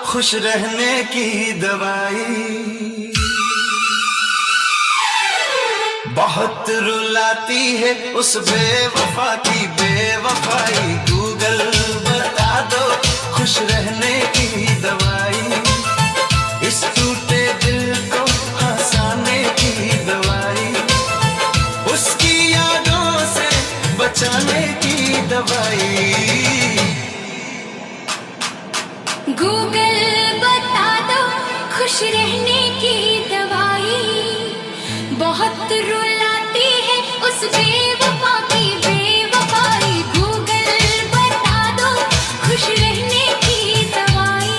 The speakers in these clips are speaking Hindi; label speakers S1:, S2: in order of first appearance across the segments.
S1: खुश रहने की दवाई। बहुत रुलाती है उस बेवफा की बेवफाई। गूगल बता दो खुश रहने की दवाई। इस टूटे दिल को हंसाने की दवाई। उसकी यादों से बचाने की दवाई।
S2: गूगल बता दो खुश रहने की दवाई। बहुत रुलाती है उस बेवफा की बेवफाई। गूगल बता दो खुश रहने की दवाई।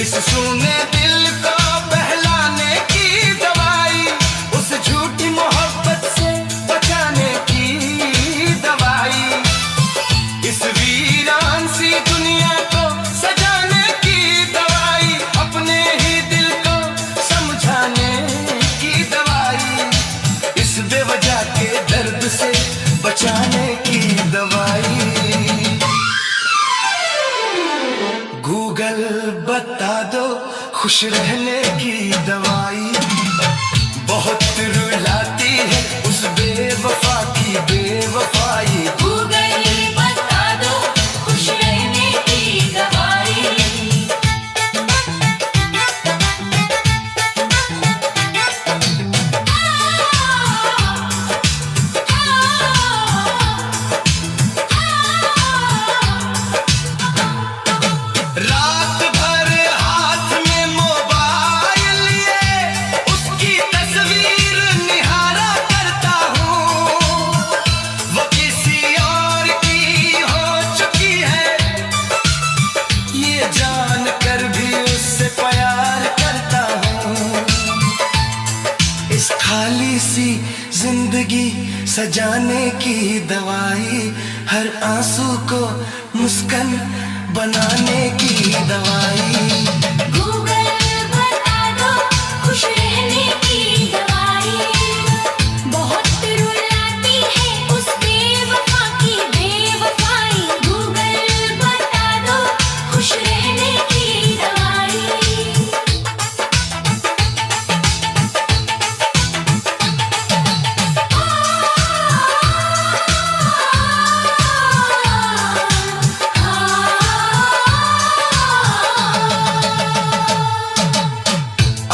S1: इस सुने दिल को बहलाने की दवाई। उस झूठी मोहब्बत से बचाने की दवाई। इस वीरान सी दुनिया को सजाने की दवाई। अपने ही दिल को समझाने की दवाई। इस बेवजह के दर्द से बचाने की दवाई। गूगल बता दो खुश रहने की दवाई। बहुत रुलाती है उस बेवफा की बेवफाई।
S2: गूगल बता दो खुश रहने की दवाई।
S1: रात भर हाथ में मोबाइल लिए उसकी तस्वीर निहारा करता हूँ। वो किसी और की हो चुकी है ये जान कर भी उससे प्यार करता हूँ। इस खाली सी जिंदगी सजाने की दवाई। हर आंसू को मुस्कान बनाने की दवाई।
S2: गूगल बता दो खुश रहने की दवाई। बहुत रुलाती है उस बेवफा की बेवफाई। गूगल बता दो खुश रहने की दवाई।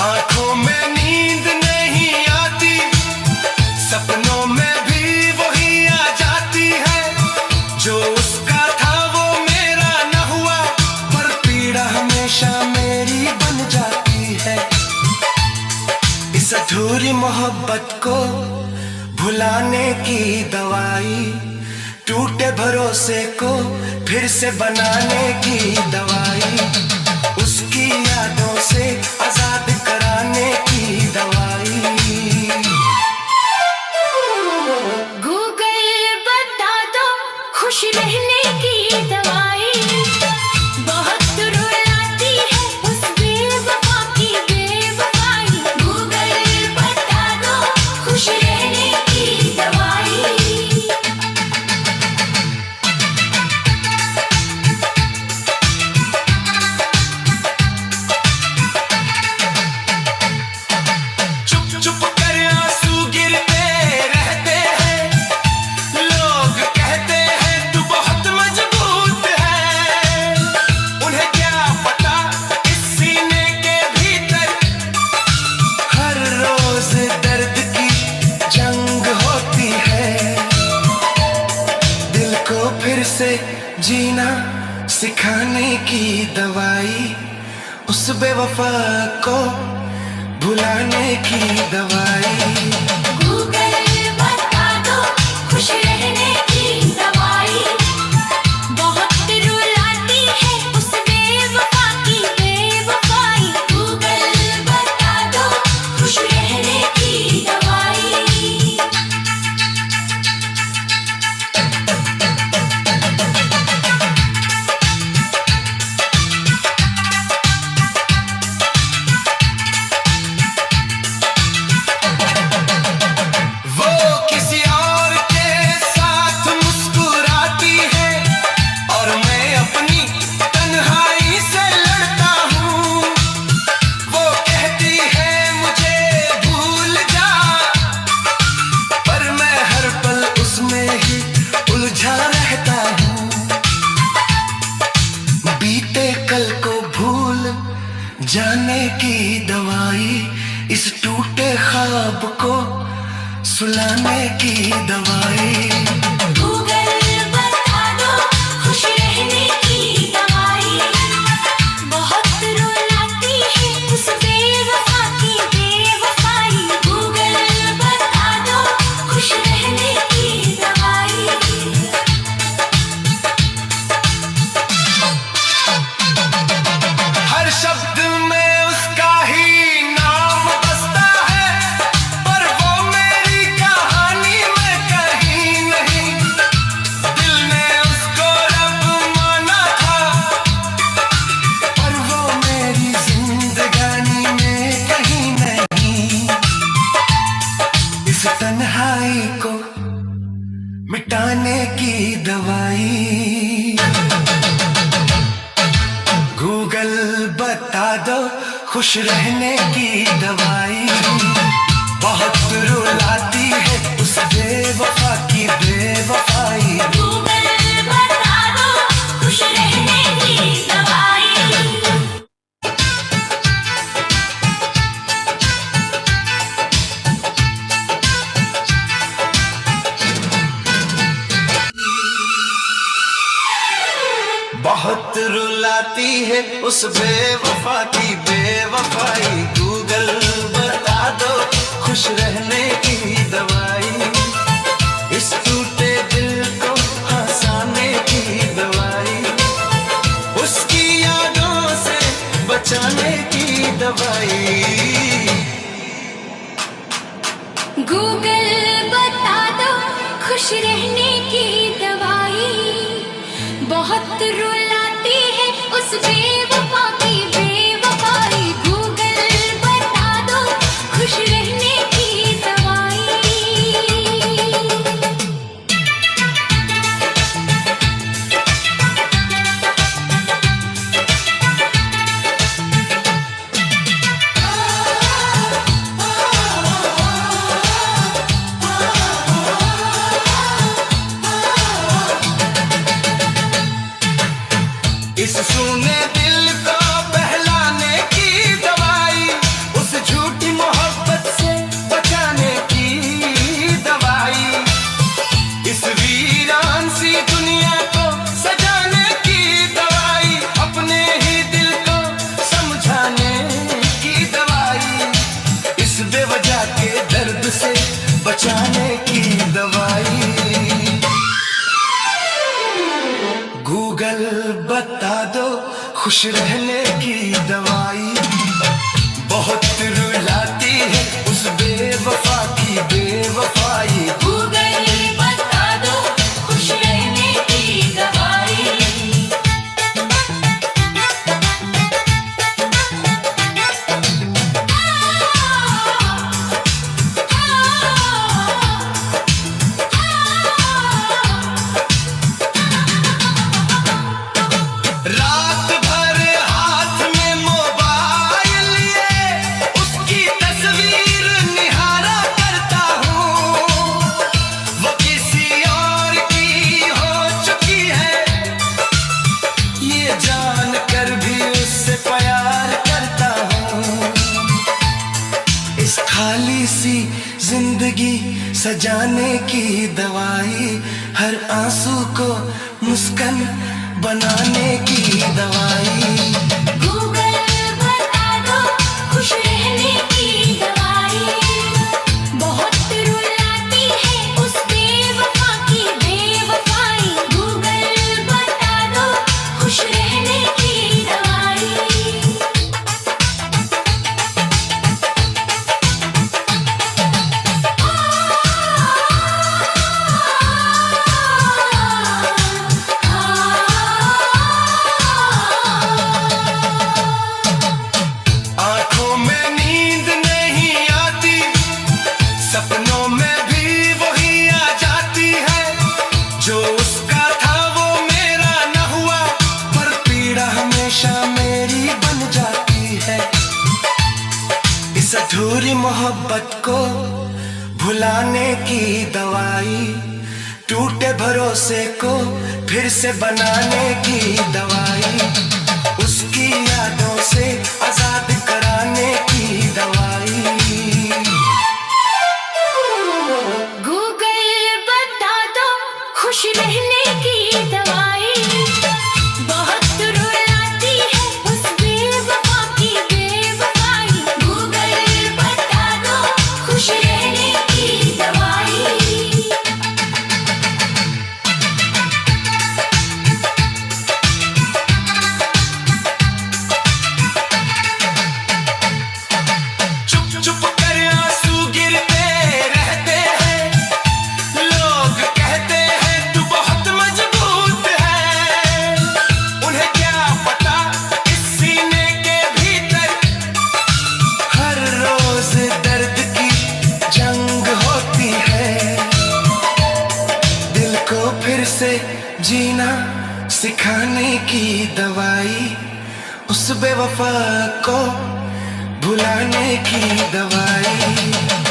S1: आंखों में नींद नहीं आती। सपनों में भी वही आ जाती है। जो उसका था वो मेरा न हुआ पर पीड़ा हमेशा मेरी बन जाती है। इस अधूरी मोहब्बत को भुलाने की दवाई। टूटे भरोसे को फिर से बनाने की दवाई। उसकी यादों से आजाद कराने की दवाई।
S2: गूगल बता दो खुश रहने की दवाई। बहुत रुलाती है उस बेवफा की बेवफाई। गूगल बता दो खुश रहने की दवाई।
S1: चुप चुप कर आंसू गिरते रहते हैं। लोग कहते हैं तू बहुत मजबूत है। उन्हें क्या पता इस सीने के भीतर हर रोज दर्द की जंग होती है। दिल को फिर से जीना सिखाने की दवाई। उस बेवफा को भुलाने की दवाई।
S2: गूगल बता दो खुश रहने की दवाई। बहुत रुलाती है उस बेवफा की बेवफाई। गूगल बता दो खुश रहने की दवाई।
S1: कल को भूल जाने की दवाई, इस टूटे ख्वाब को सुलाने की दवाई।
S2: गूगल बता दो खुश रहने की दवाई, बहुत रुलाती है उस बेवफा की बेवफाई। गूगल बता दो खुश रहने की दवाई।
S1: हर शब्द में उसका ही नाम बसता है, पर वो मेरी कहानी में कहीं नहीं। दिल ने उसको रब माना था, पर वो मेरी जिंदगानी में कहीं नहीं। इस तन्हाई को मिटाने की दवाई। गूगल बता दो खुश रहने की दवाई, बहुत रुलाती है उस बेवफा की बेवफाई।
S2: गूगल बता दो खुश रहने की दवाई।
S1: बहुत रुलाती है उस बेवफा की बेवफाई। गूगल बता दो खुश रहने की दवाई, इस टूटे दिल को हंसाने की दवाई, उसकी यादों से बचाने की दवाई।
S2: गूगल बता दो खुश रहने की दवाई, बहुत रुलाती है उस बेवफा की बेवफाई। गूगल बता दो खुश रहने की दवाई।
S1: इस सुने दिल को बहलाने की दवाई, उस झूठी मोहब्बत से बचाने की दवाई, इस वीरान सी दुनिया को सजाने की दवाई, अपने ही दिल को समझाने की दवाई, इस बेवजह के दर्द से बचाने की दवाई। गूगल बता दो खुश रहने की दवाई, बहुत रुलाती है उस बेवफा की बेवफाई।
S2: गूगल बता दो खुश रहने की दवाई।
S1: रात भर हाथ में मोबाइल लिए उसकी तस्वीर निहारा करता हूँ, वो किसी और की हो चुकी है, ये जान कर भी उससे प्यार करता हूँ। इस खाली सी जिंदगी सजाने की दवाई, हर आंसू को मुस्कान बनाने की दवाई।
S2: गूगल बता दो खुश रहने की दवाई, बहुत रुलाती है उस बेवफा की बेवफाई। गूगल बता दो खुश रहने की दवाई।
S1: आंखों में नींद नहीं आती, सपनों में भी वही आ जाती है, जो उसका था वो मेरा न हुआ, पर पीड़ा हमेशा मेरी बन जाती है। इस अधूरी मोहब्बत को भुलाने की दवाई, टूटे भरोसे को फिर से बनाने की दवाई, उस जीना सिखाने की दवाई, उस बेवफा को भुलाने की दवाई।